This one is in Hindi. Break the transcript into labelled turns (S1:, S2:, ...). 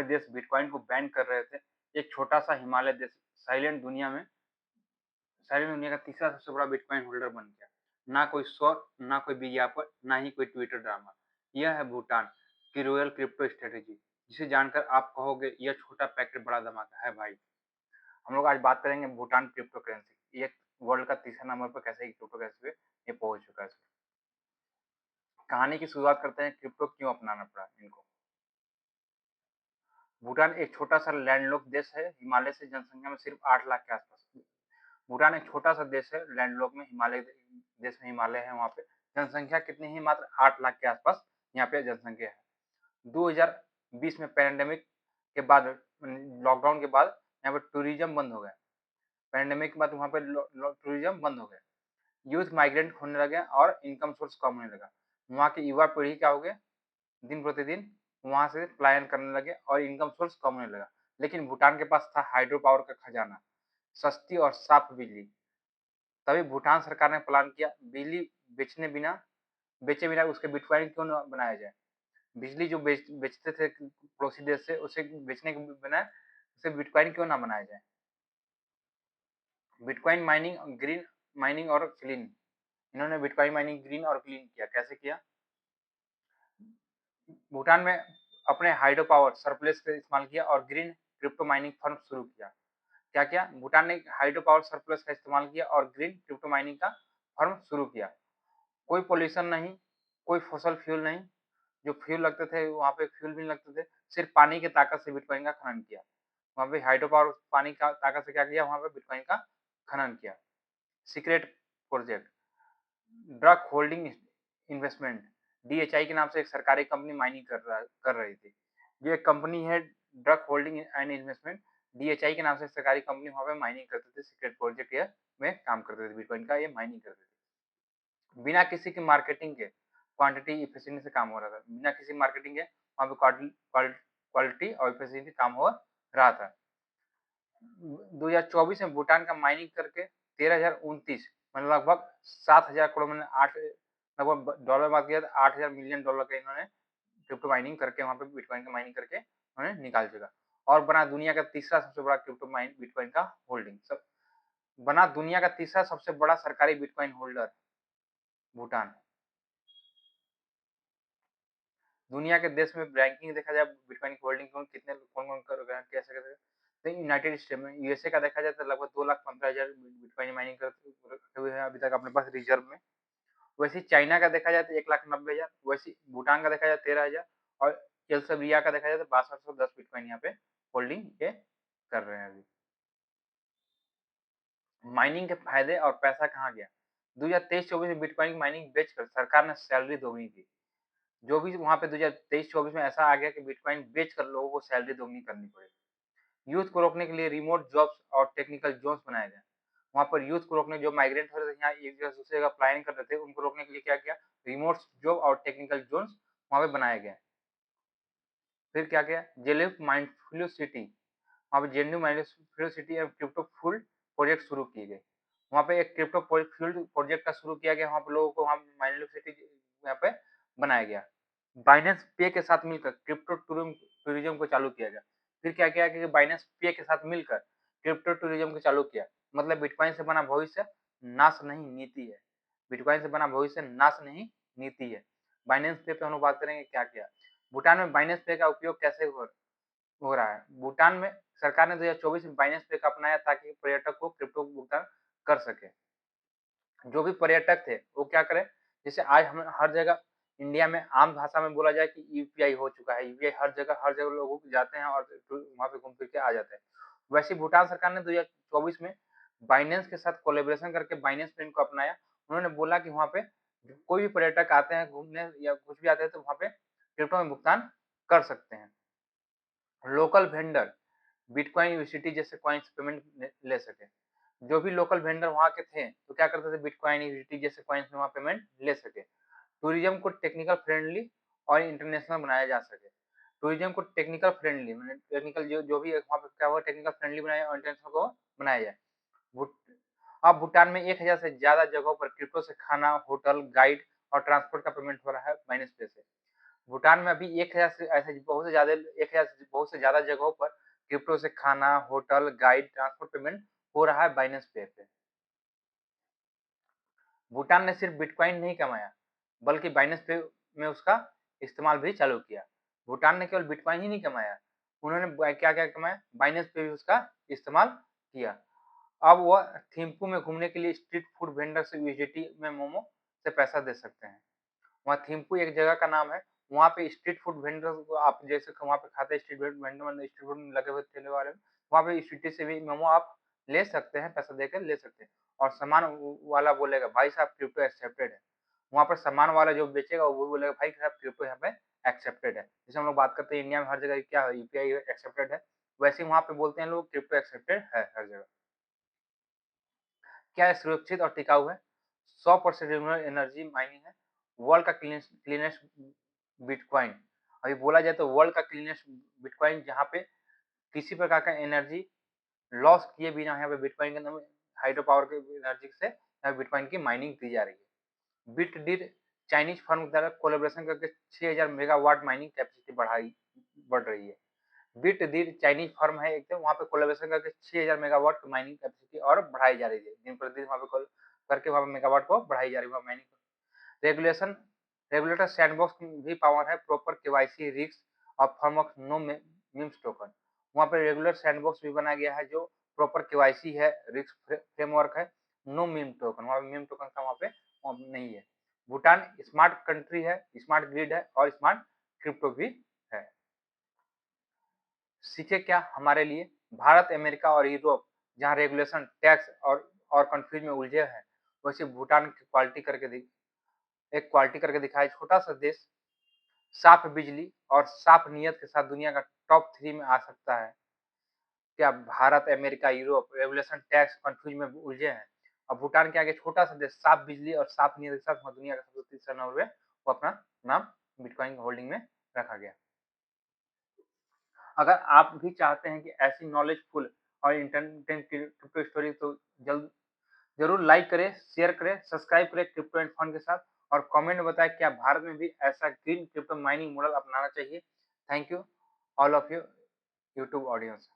S1: देश बिटकॉइन को बैन कर रहे थे। एक छोटा-सा हिमालय देश साइलेंट दुनिया का तीसरा सबसे बड़ा बिटकॉइन होल्डर बन गया। ना कोई शौक, ना कोई विज्ञापन, ना ही कोई ट्विटर ड्रामा। यह है भूटान की रॉयल क्रिप्टो स्ट्रेटेजी, जिसे जानकर आप कहोगे यह छोटा पैकेट बड़ा धमाका है भाई। हम लोग आज बात करेंगे भूटान क्रिप्टो करेंसी। ये वर्ल्ड का तीसरा नंबर पर कैसे क्रिप्टो करेंसी पे ये पहुंच चुका है। कहानी की शुरुआत करते हैं, क्रिप्टो क्यों अपनाना पड़ा इनको। भूटान एक छोटा सा लैंडलॉक देश है, हिमालय से जनसंख्या में सिर्फ 8 लाख के आसपास। भूटान एक छोटा सा देश है लैंडलॉक में, हिमालय देश में हिमालय है, वहाँ पे जनसंख्या कितनी है, मात्र 8 लाख के आसपास यहाँ पे जनसंख्या है। 2020 में पैंडेमिक के बाद, लॉकडाउन के बाद यहाँ पे टूरिज्म बंद हो गया। पैंडेमिक के बाद वहाँ पे टूरिज्म बंद हो गया, यूथ माइग्रेंट होने लगे और इनकम सोर्स कम होने लगा। वहाँ की युवा पीढ़ी क्या हो गया, दिन प्रतिदिन वहाँ से पलायन करने लगे और इनकम सोर्स कम होने लगा। लेकिन भूटान के पास था हाइड्रो पावर का खजाना, सस्ती और साफ बिजली। तभी भूटान सरकार ने प्लान किया, बिजली बेचे बिना उसके बिटकॉइन क्यों न बनाया जाए। बिजली जो बेचते थे पड़ोसी देश से, उसे बेचने के बिना उसे बिटकॉइन क्यों ना बनाया जाए। बिटकॉइन माइनिंग, ग्रीन माइनिंग और क्लीन। इन्होंने बिटकॉइन माइनिंग ग्रीन और क्लीन किया। कैसे किया? भूटान में अपने हाइड्रो पावर सरप्लस का इस्तेमाल किया और ग्रीन क्रिप्टो माइनिंग फर्म शुरू किया। क्या किया? भूटान ने हाइड्रो पावर सरप्लस का इस्तेमाल किया और ग्रीन क्रिप्टो माइनिंग का फर्म शुरू किया। कोई पॉल्यूशन नहीं, कोई फॉसल फ्यूल नहीं, जो फ्यूल लगते थे वहाँ पे फ्यूल भी नहीं लगते थे, सिर्फ पानी की ताकत से बिटकॉइन का खनन किया। वहाँ पे हाइड्रो पावर पानी का ताकत से क्या किया, वहाँ पे बिटकॉइन का खनन किया। Secret project, drug holding investment, DHI के नाम से एक सरकारी कंपनी माइनिंग कर रही थी। जो एक कंपनी है drug holding and investment, DHI के नाम से सरकारी कंपनी वहाँ पे माइनिंग करते थे, सीक्रेट प्रोजेक्ट ये में काम करते थे, बिटकॉइन का ये माइनिंग करते थे। बिना किसी की मार्केटिंग के क्वांटिटी इफिशिएंसी से काम हो रहा था। बिना किसी मार्केटिंग के वहाँ पे क्वालिटी और इफिशिएंसी काम हो रहा था। 2024 में भूटान का माइनिंग करके 13,029 मतलब लगभग 7,000 करोड़, मैंने आठ लगभग डॉलर बात किया तो 8,000 मिलियन डॉलर का इन्होंने क्रिप्टो माइनिंग करके वहाँ पे बिटकॉइन का माइनिंग करके उन्होंने निकाल चुका और बना दुनिया का तीसरा सबसे बड़ा क्रिप्टो माइन बिटकॉइन का होल्डिंग सब बना दुनिया का तीसरा सबसे बड़ा सरकारी बिटकॉइन होल्डर भूटान। दुनिया के देश में रैंकिंग देखा जाए बिटकॉइन की होल्डिंग कौन कितने कौन कौन कर रहे हैं, कैसे कैसे, तो यूनाइटेड स्टेट में यूएसए का देखा जाए तो लगभग 2,15,000 बिटकॉइन माइनिंग रखे हुए हैं अभी तक अपने पास रिजर्व में। वैसे चाइना का देखा जाए तो 1,90,000, वैसे भूटान का देखा जाए 13,000 और एल्सेवियर का देखा जाए तो 6210 बिटकॉइन यहाँ पे होल्डिंग ये कर रहे हैं अभी। माइनिंग के फायदे और पैसा कहाँ गया? 2023-24 में बिटकॉइन की माइनिंग बेचकर सरकार ने सैलरी दोगुनी की। जो भी वहाँ पे 2023-24 में ऐसा आ गया कि बिटकॉइन बेचकर लोगों को सैलरी दोगुनी करनी पड़ी। यूथ को रोकने के लिए रिमोट जॉब्स और टेक्निकल जोन्स बनाए गए। वहाँ पर यूथ को रोकने, जो माइग्रेंट हो रहे थे यहाँ एक जगह से दूसरी जगह पलायन कर रहे थे, उनको रोकने के लिए क्या किया, रिमोट जॉब और टेक्निकल जोन्स वहाँ पे बनाए गए। फिर क्या किया, जेलिफ माइंडफुल सिटी, वहाँ पे जेन्यू माइंडफुल सिटी और क्रिप्टो फुल प्रोजेक्ट शुरू किए गए। वहाँ पे एक क्रिप्टो फील्ड प्रोजेक्ट का शुरू किया गया, वहाँ पे लोगों को वहाँ माइंडफुल सिटी यहाँ पे बनाया गया। बाइनेंस पे के साथ मिलकर क्रिप्टो टूरिज्म को चालू किया गया। फिर क्या किया कि बाइनेंस पे के साथ मिलकर क्रिप्टो टूरिज्म को चालू किया। मतलब बिटकॉइन से बना भविष्य नाश नहीं नीति है। बिटकॉइन से बना भविष्य नाश नहीं नीति है। बाइनेंस पे पे हम लोग बात करेंगे क्या किया। भूटान में बाइनेंस पे का उपयोग कैसे हो रहा है। भूटान में सरकार ने 2024 में बाइनेंस पे का अपनाया ताकि पर्यटक को क्रिप्टो भुगतान कर सके। जो भी पर्यटक थे वो क्या करें, जैसे आज हम हर जगह इंडिया में आम भाषा में बोला जाए कि यूपीआई हो चुका है, यूपीआई हर जगह लोग जाते हैं और वहाँ पे घूम फिर के आ जाते हैं। वैसे भूटान सरकार ने 2024 में बाइनेंस के साथ कोलैबोरेशन करके बाइनेंस पे इनको अपनाया। उन्होंने बोला कि वहाँ पे कोई भी पर्यटक आते हैं घूमने या कुछ भी आते हैं तो वहाँ पे क्रिप्टो में भुगतान कर सकते हैं। लोकल वेंडर बिटकॉइन यूएसडीटी जैसे कॉइन्स पेमेंट ले सके। जो भी लोकल वेंडर वहाँ के थे तो क्या करते थे, बिटकॉइन यूएसडीटी जैसे कॉइन्स में वहाँ पेमेंट ले सके। टूरिज्म को टेक्निकल फ्रेंडली और इंटरनेशनल बनाया जा सके। टूरिज्म को टेक्निकल फ्रेंडली मैंने टेक्निकल जो भी वहाँ पे क्या हुआ, टेक्निकल फ्रेंडली बनाया और इंटरनेशनल को बनाया जाए। अब भूटान में 1,000 से ज्यादा जगहों पर क्रिप्टो से खाना, होटल, गाइड और ट्रांसपोर्ट का पेमेंट हो रहा है बाइनेंस पे से। भूटान में अभी 1000 से ऐसे बहुत से ज़्यादा 1000 से बहुत से ज़्यादा जगहों पर क्रिप्टो से खाना, होटल, गाइड, ट्रांसपोर्ट पेमेंट हो रहा है बाइनेंस पे। भूटान ने सिर्फ बिटकॉइन नहीं कमाया, बल्कि बाइनेंस पे में उसका इस्तेमाल भी चालू किया। भूटान ने केवल बिटकॉइन ही नहीं कमाया, उन्होंने क्या-क्या कमाया, बाइनेंस पे भी उसका इस्तेमाल किया। अब वह थिम्पू में घूमने के लिए स्ट्रीट फूड वेंडर से यूएसडीटी में मोमो से पैसा दे सकते हैं। वहाँ थिम्पू एक जगह का नाम है, वहाँ पे स्ट्रीट फूड वेंडर को आप जैसे वहाँ पे खाते हैं स्ट्रीट वेंडर मतलब स्ट्रीट फूड में लगे हुए ठेले वाले, वहाँ पे स्ट्रीट से भी मोमो आप ले सकते हैं, पैसा देकर ले सकते हैं और सामान वाला बोलेगा भाई साहब क्रिप्टो एक्सेप्टेड है। वहाँ पर सामान वाला जो बेचेगा वो बोलेगा भाई साहब क्रिप्टो यहाँ पे एक्सेप्टेड है। जैसे हम लोग बात करते हैं इंडिया में हर जगह क्या है यूपीआई एक्सेप्टेड है, वैसे ही वहाँ पे बोलते हैं लोग क्रिप्टो एक्सेप्टेड है हर जगह। क्या है सुरक्षित और टिकाऊ है? 100% रिन्यूएबल एनर्जी माइनिंग है। वर्ल्ड का क्लीनेस्ट बिटकॉइन। अभी बोला जाए तो वर्ल्ड का क्लीनेस्ट बिटकॉइन जहाँ पे किसी प्रकार का एनर्जी लॉस किए बिना यहाँ पे बिटकॉइन के अंदर हाइड्रो पावर के एनर्जी से यहाँ बिटकॉइन की माइनिंग की जा रही है। बिटडीड चाइनीज फर्म के द्वारा कोलैबोरेशन करके 6000 मेगावाट माइनिंग कैपेसिटी बढ़ रही है। बिटडीड चाइनीज फर्म है एकदम वहाँ पे कोलैबोरेशन करके 6000 मेगावाट की माइनिंग कैपेसिटी और बढ़ाई जा रही है। दिन प्रतिदिन वहाँ पे करके वहाँ पे मेगावाट को बढ़ाई जा रही है माइनिंग। रेगुलेशन रेगुलेटर सैंडबॉक्स भी पावर है प्रॉपर केवाईसी रिस्क और form of know memes token. वहाँ पे रेगुलर सैंडबॉक्स भी बनाया गया है जो प्रॉपर केवाईसी है, रिस्क फ्रेमवर्क है, नो मीम टोकन वहाँ पे मीम टोकन का वहाँ पे नहीं है। भूटान स्मार्ट कंट्री है, स्मार्ट ग्रिड है और स्मार्ट क्रिप्टो भी है। सीखे क्या हमारे लिए? भारत, अमेरिका और यूरोप जहाँ रेगुलेशन, टैक्स और कंफ्यूज में उलझे हैं, वैसे भूटान की क्वालिटी करके दिखाया छोटा सा देश साफ बिजली और साफ नियत के साथ दुनिया का टॉप 3 में आ सकता है। क्या Bharat, America, Europe regulation, tax confuse में उलझे हैं और भूटान के आगे छोटा सा देश साफ बिजली और साफ नियत के साथ दुनिया का सबसे तीसरा नंबर पे वो अपना नाम बिटकॉइन होल्डिंग में रखा गया। अगर आप भी चाहते हैं कि ऐसी नॉलेजफुल और इंटरटेनिंग क्रिप्टो स्टोरी तो जल्द जरूर लाइक करें, शेयर करें, सब्सक्राइब करें क्रिप्टो एंड फन के साथ और कमेंट में बताएं क्या भारत में भी ऐसा ग्रीन क्रिप्टो माइनिंग मॉडल अपनाना चाहिए। Thank you all of you YouTube audience.